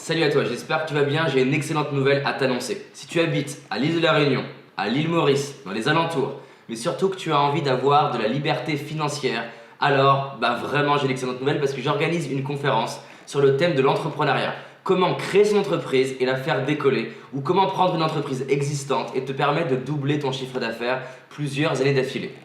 Salut à toi, j'espère que tu vas bien, j'ai une excellente nouvelle à t'annoncer. Si tu habites à l'île de la Réunion, à l'île Maurice, dans les alentours, mais surtout que tu as envie d'avoir de la liberté financière, alors vraiment j'ai une excellente nouvelle parce que j'organise une conférence sur le thème de l'entrepreneuriat. Comment créer son entreprise et la faire décoller, ou comment prendre une entreprise existante et te permettre de doubler ton chiffre d'affaires plusieurs années d'affilée.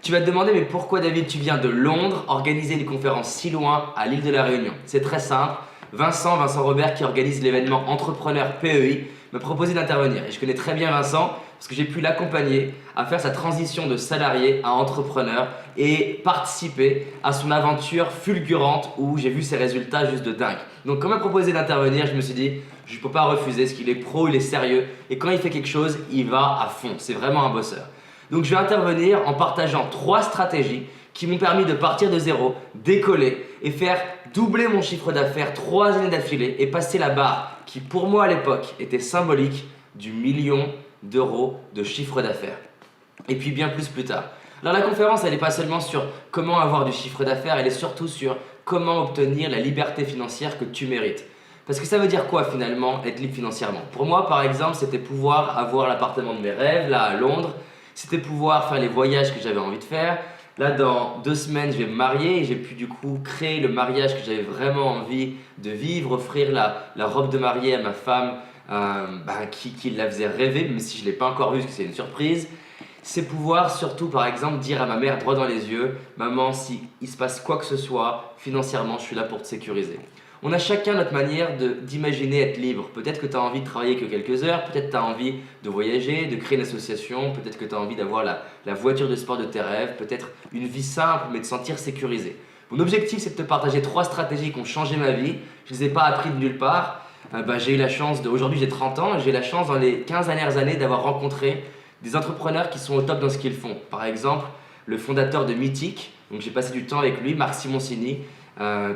Tu vas te demander, mais pourquoi David, tu viens de Londres organiser une conférence si loin à l'île de la Réunion? C'est très simple. Vincent Robert, qui organise l'événement Entrepreneur PEI, m'a proposé d'intervenir. Et je connais très bien Vincent parce que j'ai pu l'accompagner à faire sa transition de salarié à entrepreneur et participer à son aventure fulgurante où j'ai vu ses résultats juste de dingue. Donc quand il m'a proposé d'intervenir, je me suis dit, je ne peux pas refuser parce qu'il est pro, il est sérieux et quand il fait quelque chose, il va à fond. C'est vraiment un bosseur. Donc je vais intervenir en partageant 3 stratégies qui m'ont permis de partir de zéro, décoller et faire doubler mon chiffre d'affaires 3 années d'affilée et passer la barre qui pour moi à l'époque était symbolique du million d'euros de chiffre d'affaires. Et puis bien plus tard. Alors la conférence, elle n'est pas seulement sur comment avoir du chiffre d'affaires, elle est surtout sur comment obtenir la liberté financière que tu mérites. Parce que ça veut dire quoi finalement être libre financièrement? Pour moi par exemple, c'était pouvoir avoir l'appartement de mes rêves là à Londres, c'était pouvoir faire les voyages que j'avais envie de faire. Là, dans 2 semaines, je vais me marier et j'ai pu du coup créer le mariage que j'avais vraiment envie de vivre, offrir la robe de mariée à ma femme qui la faisait rêver, même si je ne l'ai pas encore vue parce que c'est une surprise. C'est pouvoir surtout, par exemple, dire à ma mère droit dans les yeux, maman, si il se passe quoi que ce soit, financièrement, je suis là pour te sécuriser. On a chacun notre manière d'imaginer être libre. Peut-être que tu as envie de travailler que quelques heures, peut-être que tu as envie de voyager, de créer une association, peut-être que tu as envie d'avoir la voiture de sport de tes rêves, peut-être une vie simple mais de se sentir sécurisé. Mon objectif, c'est de te partager 3 stratégies qui ont changé ma vie. Je ne les ai pas apprises de nulle part. J'ai eu la chance, aujourd'hui j'ai 30 ans, et j'ai eu la chance dans les 15 dernières années d'avoir rencontré des entrepreneurs qui sont au top dans ce qu'ils font. Par exemple, le fondateur de Mythic, donc j'ai passé du temps avec lui, Marc Simoncini,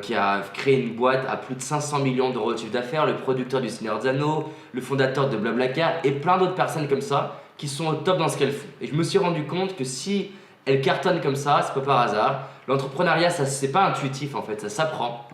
qui a créé une boîte à plus de 500 millions d'euros de chiffre d'affaires, le producteur du Seigneur des Anneaux, le fondateur de Blablacar et plein d'autres personnes comme ça qui sont au top dans ce qu'elles font. Et je me suis rendu compte que si elles cartonnent comme ça, c'est pas par hasard. L'entrepreneuriat, c'est pas intuitif en fait, ça s'apprend.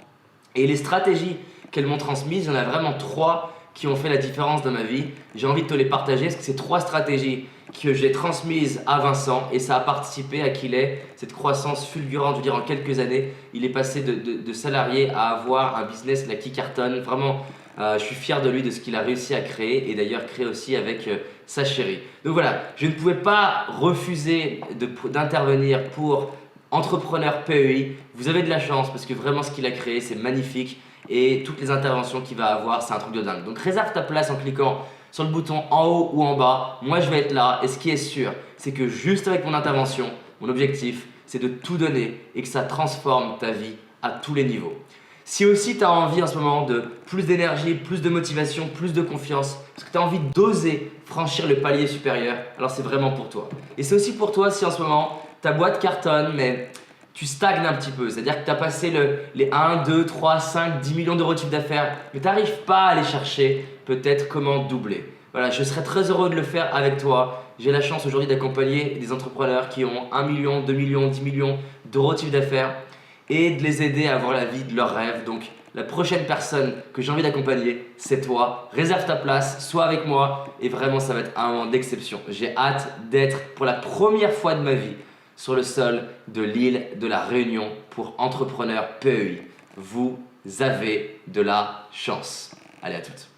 Et les stratégies qu'elles m'ont transmises, il y en a vraiment 3 qui ont fait la différence dans ma vie. J'ai envie de te les partager parce que c'est 3 stratégies que j'ai transmises à Vincent et ça a participé à qu'il ait cette croissance fulgurante. Je veux dire, en quelques années, il est passé de salarié à avoir un business là, qui cartonne. Vraiment, je suis fier de lui, de ce qu'il a réussi à créer et d'ailleurs créé aussi avec sa chérie. Donc voilà, je ne pouvais pas refuser d'intervenir pour Entrepreneur PEI. Vous avez de la chance parce que vraiment ce qu'il a créé, c'est magnifique. Et toutes les interventions qu'il va avoir, c'est un truc de dingue. Donc réserve ta place en cliquant sur le bouton en haut ou en bas. Moi, je vais être là. Et ce qui est sûr, c'est que juste avec mon intervention, mon objectif, c'est de tout donner et que ça transforme ta vie à tous les niveaux. Si aussi tu as envie en ce moment de plus d'énergie, plus de motivation, plus de confiance, parce que tu as envie d'oser franchir le palier supérieur, alors c'est vraiment pour toi. Et c'est aussi pour toi si en ce moment, ta boîte cartonne, mais tu stagnes un petit peu. C'est-à-dire que tu as passé les 1, 2, 3, 5, 10 millions d'euros de chiffre d'affaires, mais tu n'arrives pas à aller chercher peut-être comment doubler. Voilà, je serais très heureux de le faire avec toi. J'ai la chance aujourd'hui d'accompagner des entrepreneurs qui ont 1 million, 2 millions, 10 millions d'euros de chiffre d'affaires et de les aider à avoir la vie de leurs rêves. Donc, la prochaine personne que j'ai envie d'accompagner, c'est toi. Réserve ta place, sois avec moi et vraiment, ça va être un moment d'exception. J'ai hâte d'être pour la première fois de ma vie sur le sol de l'île de la Réunion pour Entrepreneur PEI. Vous avez de la chance. Allez, à toutes.